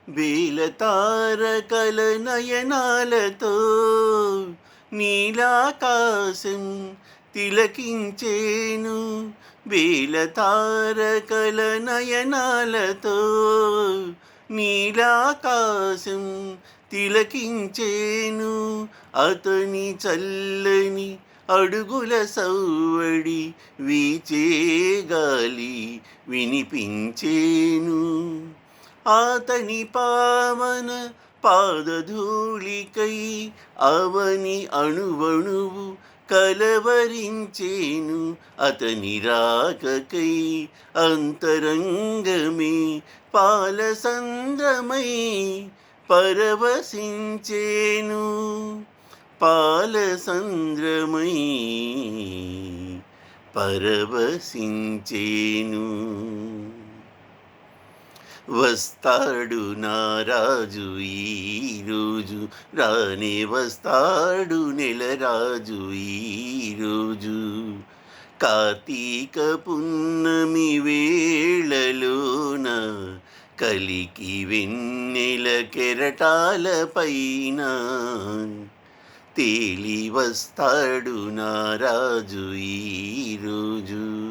వేలతారకల నయనాలతో నీలాకాశం తిలకించేను. వేలతారకల నయనాలతో నీలాకాశం తిలకించేను. అతని చల్లని అడుగుల సవ్వడి వీచే గాలి వినిపించేను. అతని పావన పాదధూళికై అవని అణువణువు కలవరించేను. అతని రాకకై అంతరంగమే పాలసంద్రమై పరవశించేను. పాలసంద్రమై పరవశించేను. వస్తాడు నా రాజు ఈరోజు, రానే వస్తాడు నెలరాజు ఈరోజు. కార్తీక పున్నమి వేళలోన కలికి వెన్నెల కెరటాల పైన తేలి వస్తాడు నా రాజు ఈరోజు.